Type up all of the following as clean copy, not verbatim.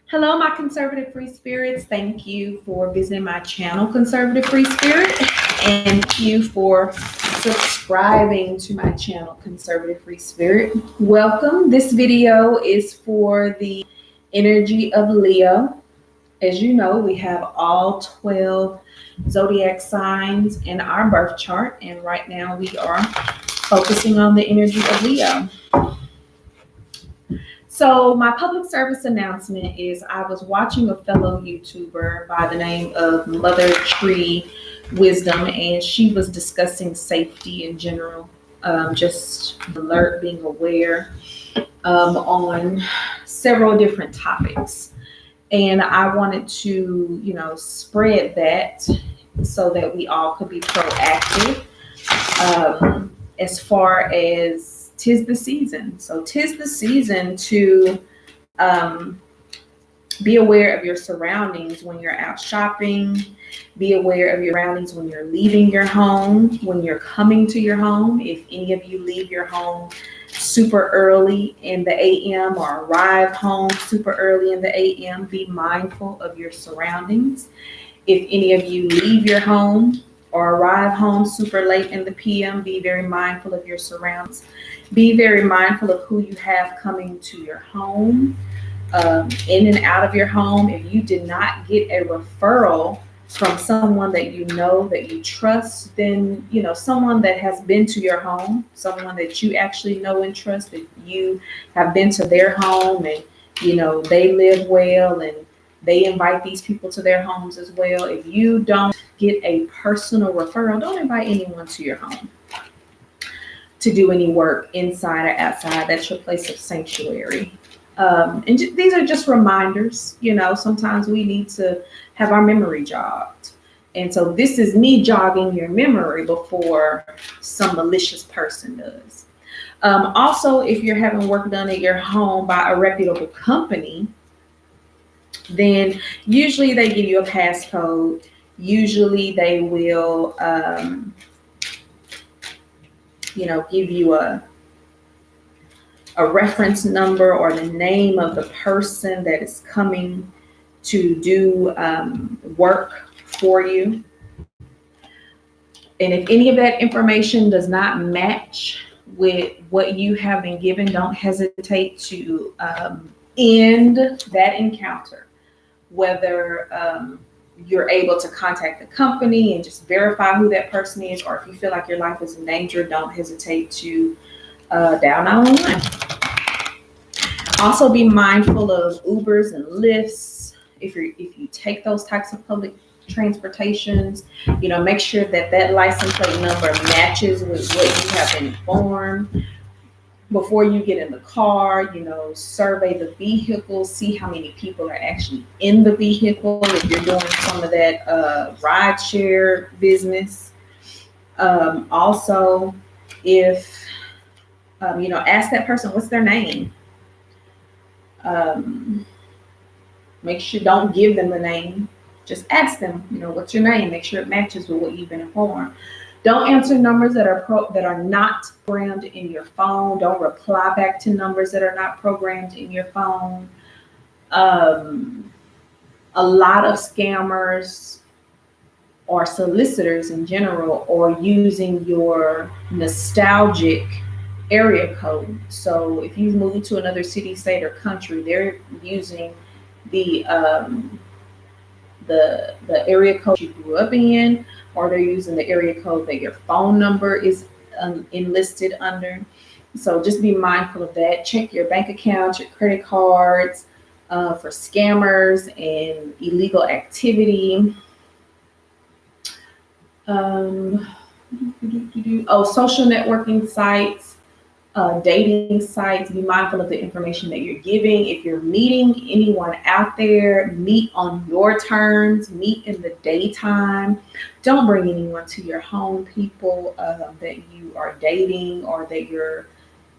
Hello, my conservative free spirits. Thank you for visiting my channel, Conservative Free Spirit, and thank you for subscribing to my channel, Conservative Free Spirit. Welcome. This video is for the energy of Leo. As you know, we have all 12 zodiac signs in our birth chart, and right now we are focusing on the energy of Leo. So my public service announcement is I was watching a fellow YouTuber by the name of Mother Tree Wisdom, and she was discussing safety in general, just alert, being aware on several different topics. And I wanted to, spread that so that we all could be proactive as far as 'tis the season. So 'tis the season to be aware of your surroundings when you're out shopping. Be aware of your surroundings when you're leaving your home, when you're coming to your home. If any of you leave your home super early in the AM or arrive home super early in the AM, be mindful of your surroundings. If any of you leave your home or arrive home super late in the PM, be very mindful of your surroundings. Be very mindful of who you have coming to your home, in and out of your home. If you did not get a referral from someone that you know, that you trust, then, someone that has been to your home, someone that you actually know and trust, that you have been to their home and, they live well and they invite these people to their homes as well. If you don't get a personal referral, don't invite anyone to your home to do any work inside or outside. That's your place of sanctuary. These are just reminders. Sometimes we need to have our memory jogged. And so this is me jogging your memory before some malicious person does. Also, if you're having work done at your home by a reputable company, then usually they give you a passcode. Usually they will, give you a reference number or the name of the person that is coming to do work for you. And if any of that information does not match with what you have been given, don't hesitate to end that encounter. Whether you're able to contact the company and just verify who that person is, or if you feel like your life is in danger, don't hesitate to dial 911. Also, be mindful of Ubers and Lyfts. If you take those types of public transportations, make sure that license plate number matches with what you have been informed. Before you get in the car, survey the vehicle, see how many people are actually in the vehicle. If you're doing some of that ride share business. Also, if, ask that person, what's their name? Make sure, don't give them the name. Just ask them, what's your name? Make sure it matches with what you've been informed. Don't answer numbers that are not programmed in your phone. Don't reply back to numbers that are not programmed in your phone. A lot of scammers or solicitors in general are using your nostalgic area code. So if you move to another city, state, or country, they're using the area code you grew up in, or they're using the area code that your phone number is enlisted under. So just be mindful of that. Check your bank account, your credit cards for scammers and illegal activity. Social networking sites. Dating sites, be mindful of the information that you're giving. If you're meeting anyone out there, meet on your terms, meet in the daytime. Don't bring anyone to your home, people that you are dating or that you're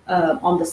on the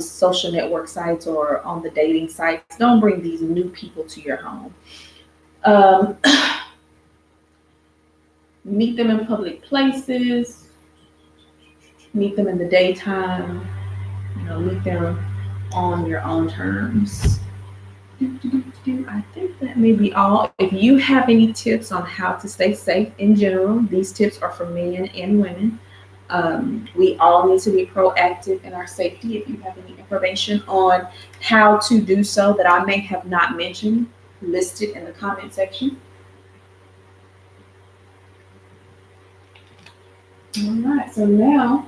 social network sites or on the dating sites. Don't bring these new people to your home. Meet them in public places. Meet them in the daytime, meet them on your own terms. I think that may be all. If you have any tips on how to stay safe in general, these tips are for men and women. We all need to be proactive in our safety. If you have any information on how to do so that I may have not mentioned, list it in the comment section. All right, so now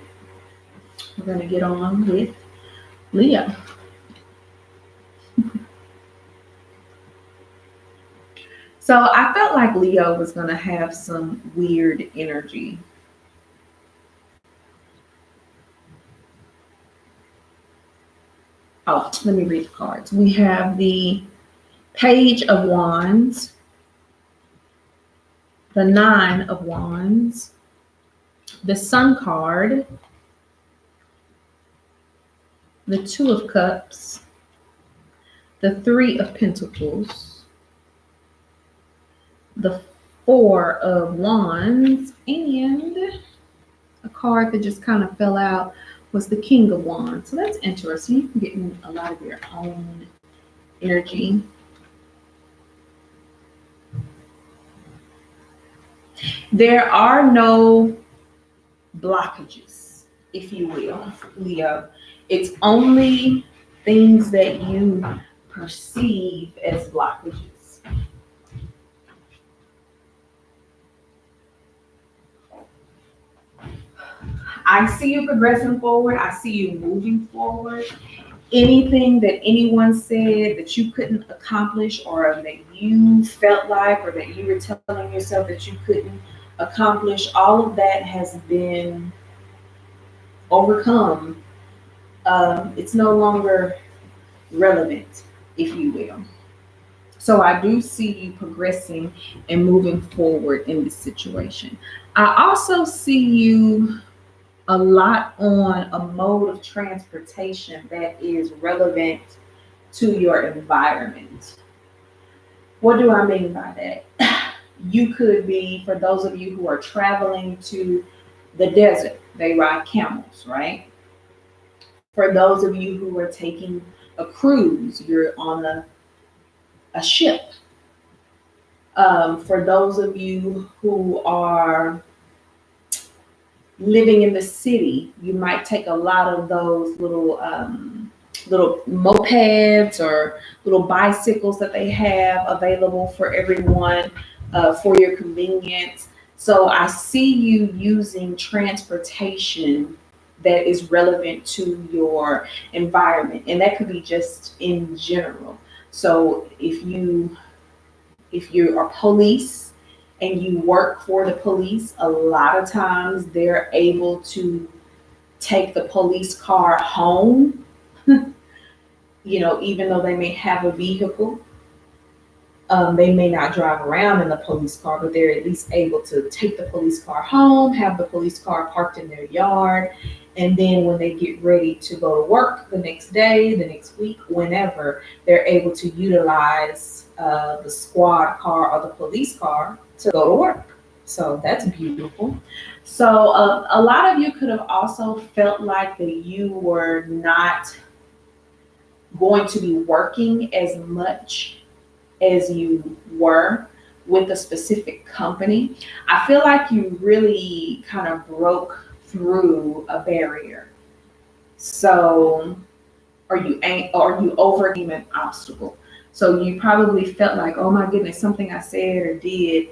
we're going to get on with Leo. So I felt like Leo was going to have some weird energy. Oh, let me read the cards. We have the Page of Wands, the Nine of Wands, the Sun card, the Two of Cups, the Three of Pentacles, the Four of Wands, and a card that just kind of fell out was the King of Wands. So that's interesting. You can get in a lot of your own energy. There are no blockages, if you will, Leo. It's only things that you perceive as blockages. I see you progressing forward. I see you moving forward. Anything that anyone said that you couldn't accomplish, or that you felt like, or that you were telling yourself that you couldn't accomplish, all of that has been overcome. It's no longer relevant, if you will. So I do see you progressing and moving forward in this situation. I also see you a lot on a mode of transportation that is relevant to your environment. What do I mean by that? You could be, for those of you who are traveling to the desert, they ride camels, right? For those of you who are taking a cruise, you're on a ship. For those of you who are living in the city, you might take a lot of those little mopeds or little bicycles that they have available for everyone for your convenience. So I see you using transportation that is relevant to your environment, and that could be just in general. So if you are police and you work for the police, a lot of times they're able to take the police car home, even though they may have a vehicle. They may not drive around in the police car, but they're at least able to take the police car home, have the police car parked in their yard, and then when they get ready to go to work the next day, the next week, whenever, they're able to utilize the squad car or the police car to go to work. So that's beautiful. So a lot of you could have also felt like that you were not going to be working as much as you were with a specific company. I feel like you really kind of broke through a barrier. So, or you overcame an obstacle. So you probably felt like, oh my goodness, something I said or did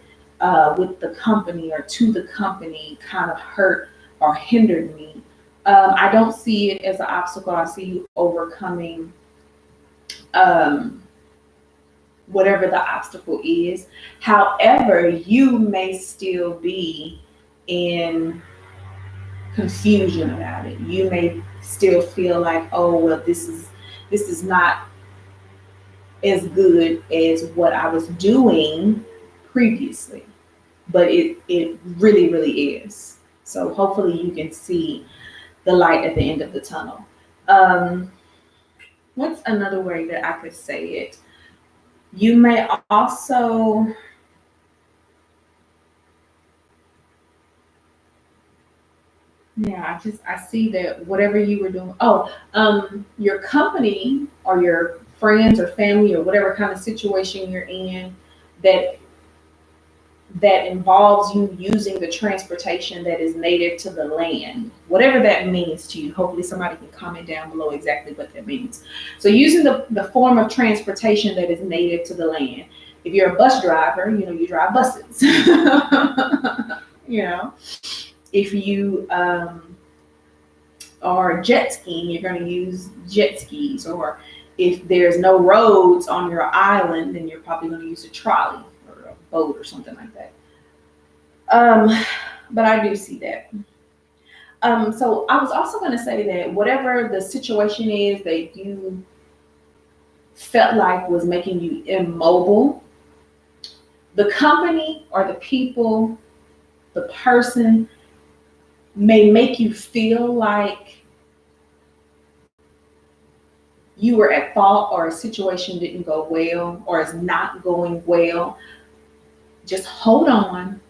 with the company or to the company kind of hurt or hindered me. I don't see it as an obstacle. I see you overcoming um, whatever the obstacle is. However, you may still be in confusion about it. You may still feel like, oh well, this is not as good as what I was doing previously, but it really really is. So hopefully you can see the light at the end of the tunnel. Um, what's another way that I could say it? You may also, I see that whatever you were doing. Oh, your company or your friends or family or whatever kind of situation you're in that involves you using the transportation that is native to the land, whatever that means to you. Hopefully somebody can comment down below exactly what that means. So using the form of transportation that is native to the land. If you're a bus driver, you drive buses. If you are jet skiing, you're going to use jet skis. Or if there's no roads on your island, then you're probably going to use a trolley or a boat or something like that. But I do see that. So I was also going to say that whatever the situation is that you felt like was making you immobile, the company or the people, the person may make you feel like you were at fault or a situation didn't go well or is not going well. Just hold on,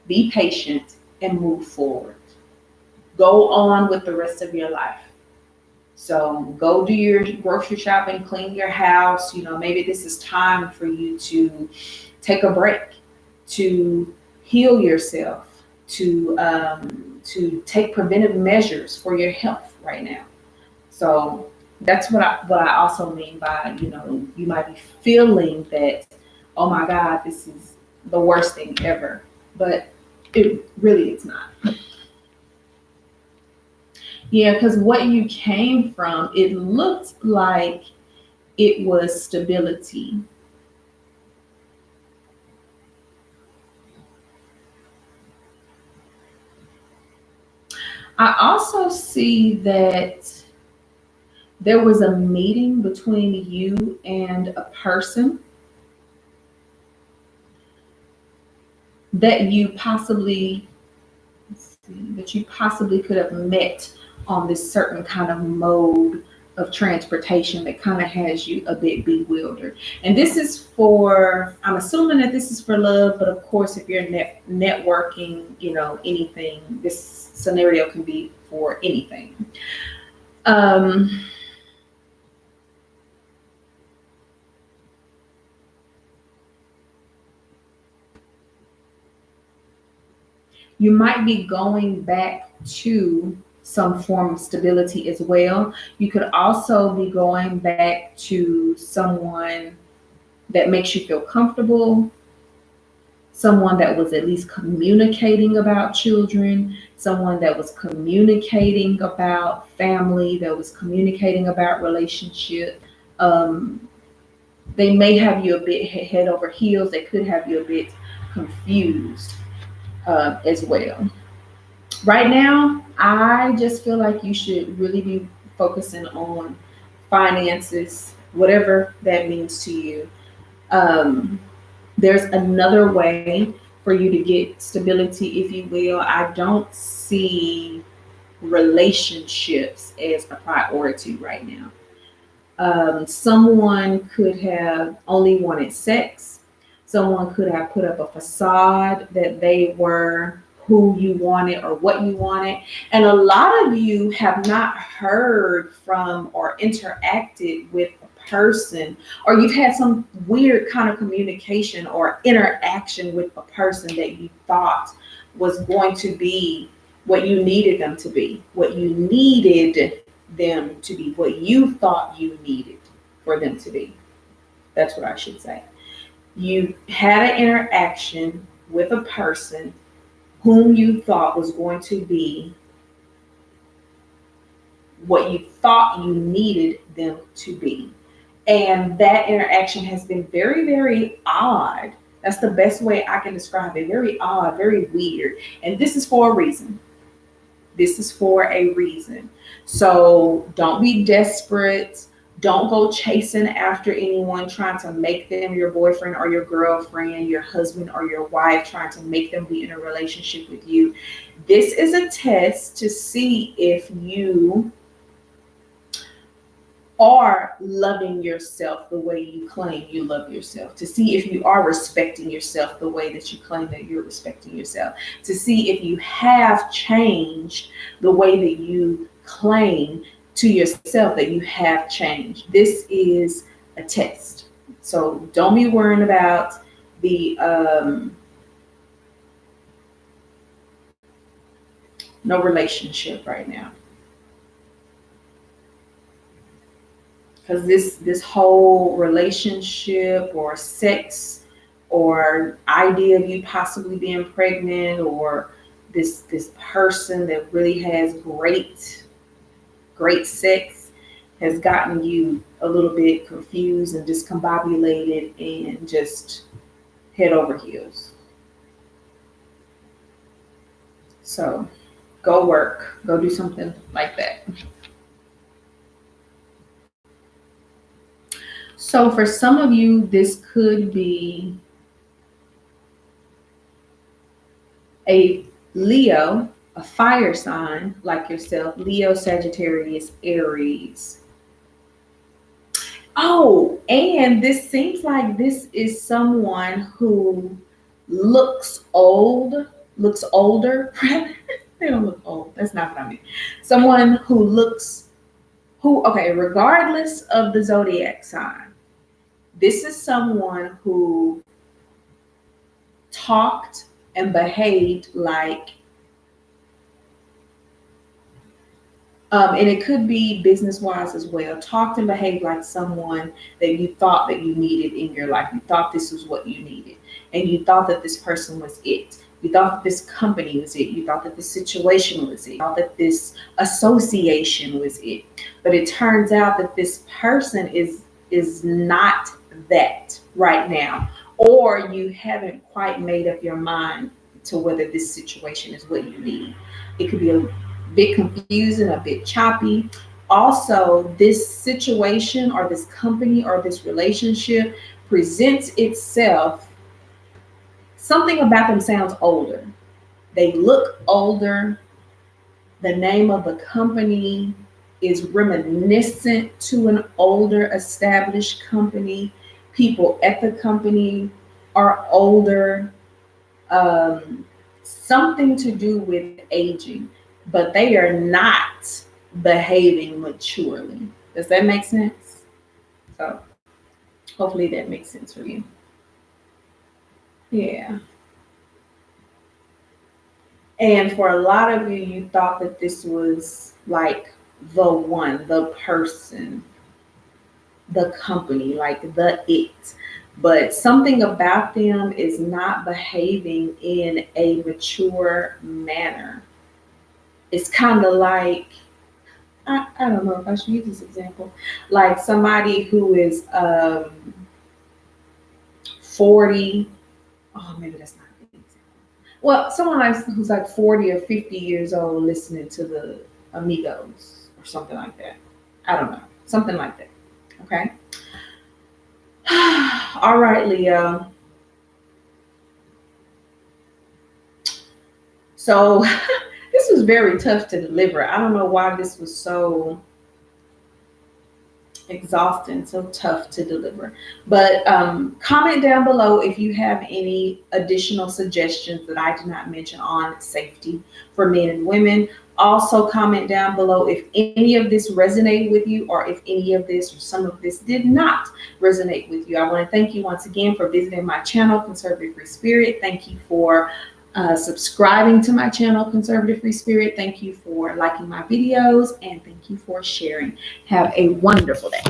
be patient, and move forward. Go on with the rest of your life. So go do your grocery shopping, clean your house. Maybe this is time for you to take a break, to heal yourself, to take preventive measures for your health right now. So that's what I also mean by, you might be feeling that, oh my God, this is the worst thing ever, but it really is not. Yeah, because what you came from, it looked like it was stability. I also see that there was a meeting between you and a person that you possibly could have met on this certain kind of mode of transportation that kind of has you a bit bewildered. And this is I'm assuming that this is for love, but of course, if you're networking, anything, this scenario can be for anything. You might be going back to some form of stability as well. You could also be going back to someone that makes you feel comfortable, someone that was at least communicating about children, someone that was communicating about family, that was communicating about relationship. They may have you a bit head over heels. They could have you a bit confused as well. Right now, I just feel like you should really be focusing on finances, whatever that means to you. There's another way for you to get stability, if you will. I don't see relationships as a priority right now. Someone could have only wanted sex. Someone could have put up a facade that they were who you wanted or what you wanted. And a lot of you have not heard from or interacted with a person, or you've had some weird kind of communication or interaction with a person that you thought was going to be what you needed them to be, what you needed them to be, what you thought you needed for them to be. That's what I should say. You had an interaction with a person whom you thought was going to be what you thought you needed them to be. And that interaction has been very, very odd. That's the best way I can describe it. Very odd, very weird. And this is for a reason. This is for a reason. So don't be desperate. Don't go chasing after anyone, trying to make them your boyfriend or your girlfriend, your husband or your wife, trying to make them be in a relationship with you. This is a test to see if you are loving yourself the way you claim you love yourself, to see if you are respecting yourself the way that you claim that you're respecting yourself, to see if you have changed the way that you claim to yourself that you have changed. This is a test. So don't be worrying about the no relationship right now. Because this whole relationship or sex or idea of you possibly being pregnant, or this person that really has great sex has gotten you a little bit confused and discombobulated and just head over heels. So go work, go do something like that. So for some of you, this could be a Leo, a fire sign like yourself, Leo, Sagittarius, Aries. Oh, and this seems like this is someone who looks older. They don't look old. That's not what I mean. Someone okay, regardless of the zodiac sign, this is someone who talked and behaved like, and it could be business-wise as well, talked and behaved like someone that you thought that you needed in your life. You thought this was what you needed. And you thought that this person was it. You thought that this company was it. You thought that this situation was it. You thought that this association was it. But it turns out that this person is not that right now. Or you haven't quite made up your mind to whether this situation is what you need. It could be a bit confusing, a bit choppy. Also, this situation or this company or this relationship presents itself, something about them sounds older. They look older. The name of the company is reminiscent to an older established company. People at the company are older. Something to do with aging, but they are not behaving maturely. Does that make sense? So hopefully that makes sense for you. Yeah. And for a lot of you, you thought that this was like the one, the person, the company, like the it. But something about them is not behaving in a mature manner. It's kind of like, I don't know if I should use this example, like somebody who is 40. Oh, maybe that's not a good example. Well, someone who's like 40 or 50 years old listening to the Amigos or something like that. I don't know. Something like that. Okay. All right, Leo. So this was very tough to deliver. I don't know why this was so exhausting, so tough to deliver. But comment down below if you have any additional suggestions that I did not mention on safety for men and women. Also comment down below if any of this resonated with you, or if any of this or some of this did not resonate with you. I want to thank you once again for visiting my channel, Conservative Free Spirit. Thank you for subscribing to my channel, Conservative Free Spirit. Thank you for liking my videos, and thank you for sharing. Have a wonderful day.